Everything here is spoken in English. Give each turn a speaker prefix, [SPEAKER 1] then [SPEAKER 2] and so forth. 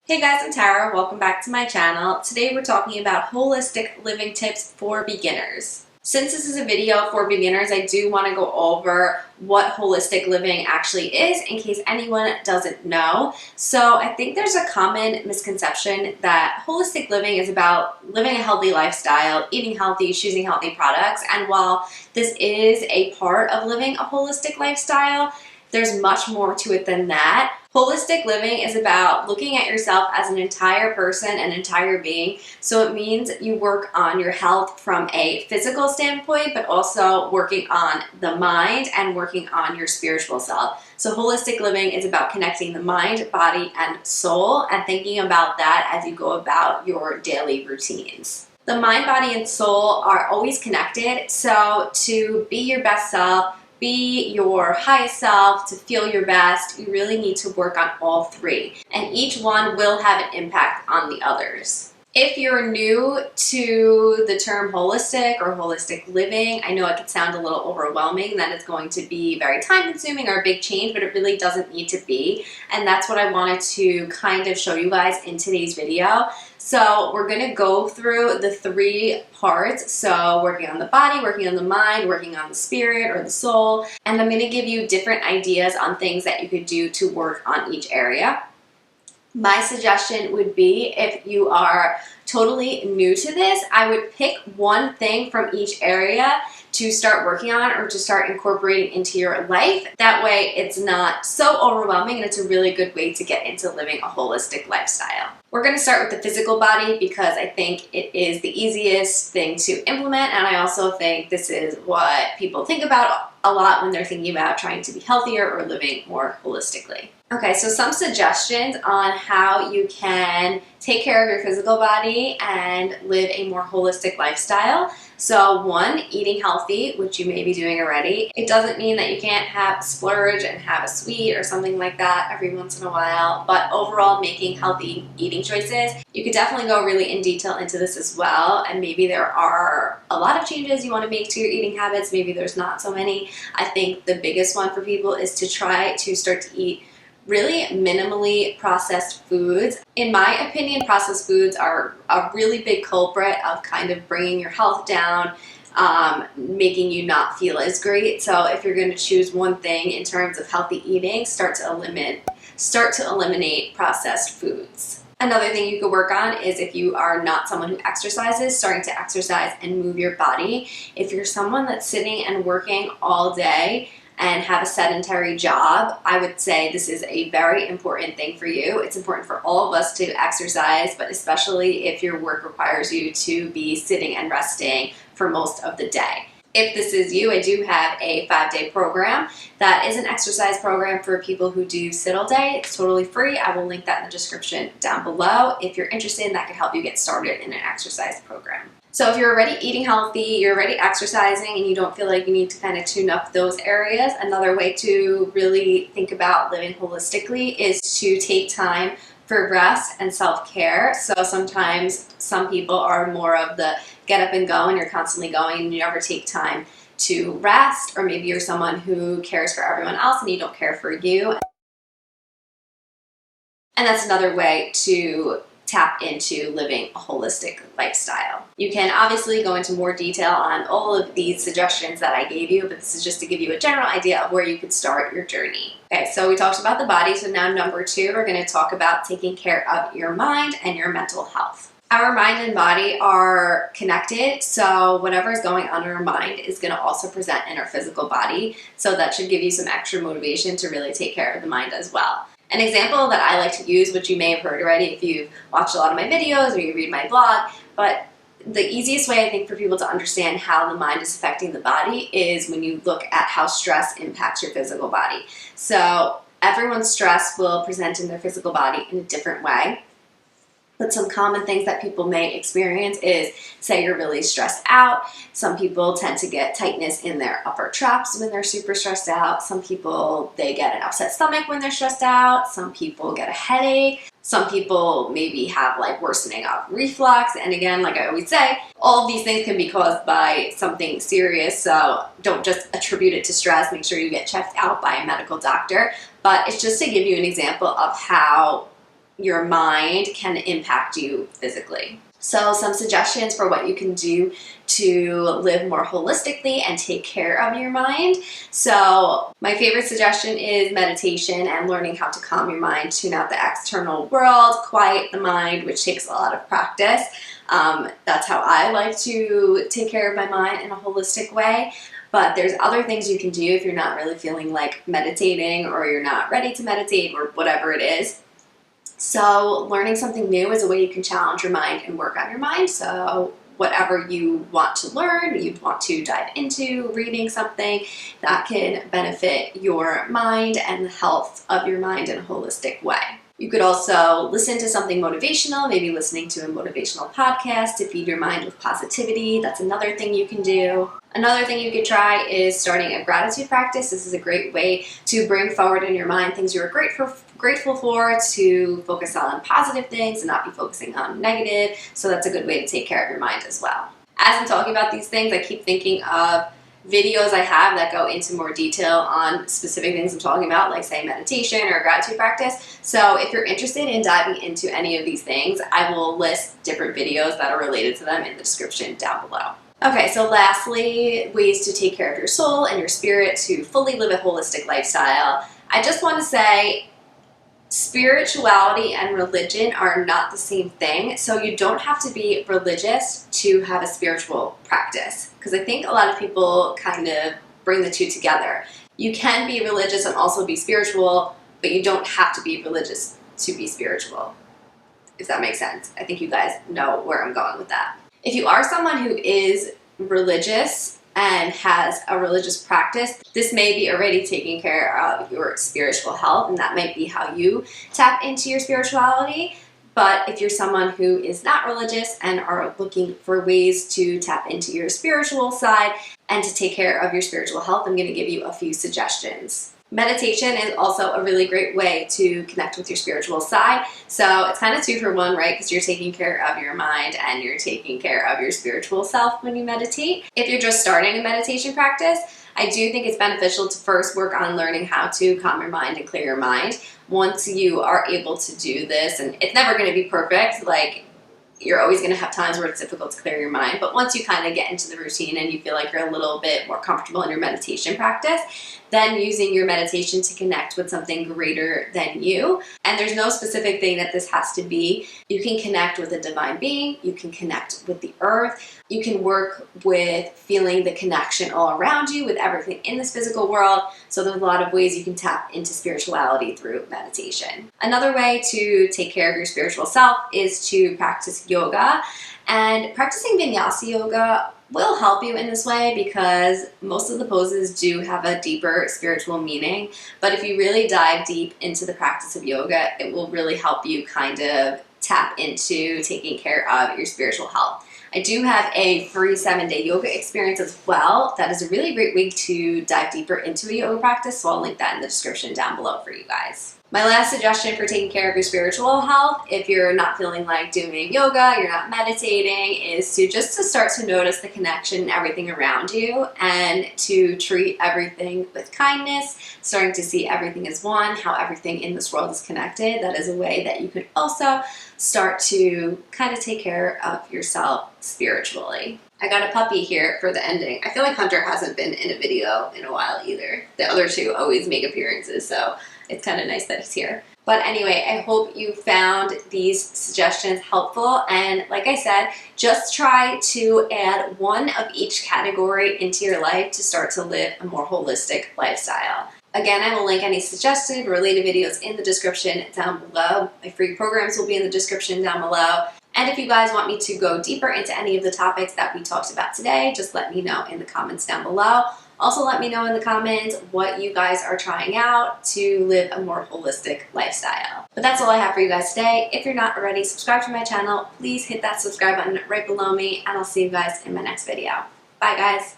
[SPEAKER 1] Hey guys, I'm Tara. Welcome back to my channel. Today we're talking about holistic living tips for beginners. Since this is a video for beginners, I do want to go over what holistic living actually is in case anyone doesn't know. So I think there's a common misconception that holistic living is about living a healthy lifestyle, eating healthy, choosing healthy products. And while this is a part of living a holistic lifestyle, there's much more to it than that. Holistic living is about looking at yourself as an entire person, an entire being. So it means you work on your health from a physical standpoint, but also working on the mind and working on your spiritual self. So holistic living is about connecting the mind, body, and soul and thinking about that as you go about your daily routines. The mind, body, and soul are always connected. So to be your best self, be your highest self, to feel your best, you really need to work on all three. And each one will have an impact on the others. If you're new to the term holistic or holistic living, I know it can sound a little overwhelming, that it's going to be very time consuming or a big change, but it really doesn't need to be. And that's what I wanted to kind of show you guys in today's video. So we're going to go through the three parts. So working on the body, working on the mind, working on the spirit or the soul. And I'm going to give you different ideas on things that you could do to work on each area. My suggestion would be, if you are totally new to this, I would pick one thing from each area to start working on or to start incorporating into your life. That way it's not so overwhelming and it's a really good way to get into living a holistic lifestyle. We're going to start with the physical body because I think it is the easiest thing to implement, and I also think this is what people think about a lot when they're thinking about trying to be healthier or living more holistically. Okay, so some suggestions on how you can take care of your physical body and live a more holistic lifestyle. So one, eating healthy, which you may be doing already. It doesn't mean that you can't have a splurge and have a sweet or something like that every once in a while, but overall making healthy eating choices. You could definitely go really in detail into this as well, and maybe there are a lot of changes you want to make to your eating habits, maybe there's not so many. I think the biggest one for people is to try to start to eat really minimally processed foods. In my opinion, processed foods are a really big culprit of kind of bringing your health down, making you not feel as great. So if you're going to choose one thing in terms of healthy eating, start to eliminate processed foods. Another thing you could work on is, if you are not someone who exercises, starting to exercise and move your body. If you're someone that's sitting and working all day and have a sedentary job, I would say this is a very important thing for you. It's important for all of us to exercise, but especially if your work requires you to be sitting and resting for most of the day. If this is you, I do have a 5-day program that is an exercise program for people who do sit all day. It's totally free. I will link that in the description down below. If you're interested, that could help you get started in an exercise program. So if you're already eating healthy, you're already exercising, and you don't feel like you need to kind of tune up those areas, another way to really think about living holistically is to take time for rest and self-care. So sometimes some people are more of the get up and go, and you're constantly going and you never take time to rest, or maybe you're someone who cares for everyone else and you don't care for you. And that's another way to tap into living a holistic lifestyle. You can obviously go into more detail on all of these suggestions that I gave you, but this is just to give you a general idea of where you could start your journey. Okay, so we talked about the body, so now number two, we're going to talk about taking care of your mind and your mental health. Our mind and body are connected, so whatever is going on in our mind is going to also present in our physical body, so that should give you some extra motivation to really take care of the mind as well. An example that I like to use, which you may have heard already if you've watched a lot of my videos or you read my blog, but the easiest way I think for people to understand how the mind is affecting the body is when you look at how stress impacts your physical body. So everyone's stress will present in their physical body in a different way. But some common things that people may experience is, say you're really stressed out. Some people tend to get tightness in their upper traps when they're super stressed out. Some people, they get an upset stomach when they're stressed out. Some people get a headache. Some people maybe have like worsening of reflux. And again, like I always say, all of these things can be caused by something serious. So don't just attribute it to stress. Make sure you get checked out by a medical doctor. But it's just to give you an example of how your mind can impact you physically. So some suggestions for what you can do to live more holistically and take care of your mind. So my favorite suggestion is meditation and learning how to calm your mind, tune out the external world, quiet the mind, which takes a lot of practice. That's how I like to take care of my mind in a holistic way. But there's other things you can do if you're not really feeling like meditating, or you're not ready to meditate, or whatever it is. So learning something new is a way you can challenge your mind and work on your mind. So whatever you want to learn, you want to dive into, reading something that can benefit your mind and the health of your mind in a holistic way. You could also listen to something motivational, maybe listening to a motivational podcast to feed your mind with positivity. That's another thing you can do. Another thing you could try is starting a gratitude practice. This is a great way to bring forward in your mind things you're grateful for, to focus on positive things and not be focusing on negative. So that's a good way to take care of your mind as well. As I'm talking about these things, I keep thinking of videos I have that go into more detail on specific things I'm talking about, like say meditation or gratitude practice. So if you're interested in diving into any of these things, I will list different videos that are related to them in the description down below. Okay, so lastly, ways to take care of your soul and your spirit to fully live a holistic lifestyle. I just want to say, spirituality and religion are not the same thing, so you don't have to be religious to have a spiritual practice, because I think a lot of people kind of bring the two together. You can be religious and also be spiritual, but you don't have to be religious to be spiritual, if that makes sense. I think you guys know where I'm going with that. If you are someone who is religious and has a religious practice, this may be already taking care of your spiritual health, and that might be how you tap into your spirituality. But if you're someone who is not religious and are looking for ways to tap into your spiritual side and to take care of your spiritual health, I'm going to give you a few suggestions. Meditation is also a really great way to connect with your spiritual side. So it's kind of 2 for 1, right? Because you're taking care of your mind and you're taking care of your spiritual self when you meditate. If you're just starting a meditation practice, I do think it's beneficial to first work on learning how to calm your mind and clear your mind. Once you are able to do this, and it's never going to be perfect, like you're always going to have times where it's difficult to clear your mind, but once you kind of get into the routine and you feel like you're a little bit more comfortable in your meditation practice, then using your meditation to connect with something greater than you. And there's no specific thing that this has to be. You can connect with a divine being, you can connect with the earth, you can work with feeling the connection all around you with everything in this physical world. So there's a lot of ways you can tap into spirituality through meditation. Another way to take care of your spiritual self is to practice yoga. And practicing vinyasa yoga will help you in this way because most of the poses do have a deeper spiritual meaning. But if you really dive deep into the practice of yoga, it will really help you kind of tap into taking care of your spiritual health. I do have a free 7-day yoga experience as well. That is a really great way to dive deeper into a yoga practice, so I'll link that in the description down below for you guys. My last suggestion for taking care of your spiritual health, if you're not feeling like doing yoga, you're not meditating, is to start to notice the connection in everything around you and to treat everything with kindness, starting to see everything as one, how everything in this world is connected. That is a way that you can also start to kind of take care of yourself spiritually. I got a puppy here for the ending. I feel like Hunter hasn't been in a video in a while either. The other 2 always make appearances, so it's kind of nice that he's here. But anyway, I hope you found these suggestions helpful. And like I said, just try to add one of each category into your life to start to live a more holistic lifestyle. Again, I will link any suggested related videos in the description down below. My free programs will be in the description down below. And if you guys want me to go deeper into any of the topics that we talked about today, just let me know in the comments down below. Also, let me know in the comments what you guys are trying out to live a more holistic lifestyle. But that's all I have for you guys today. If you're not already subscribed to my channel, please hit that subscribe button right below me, and I'll see you guys in my next video. Bye, guys.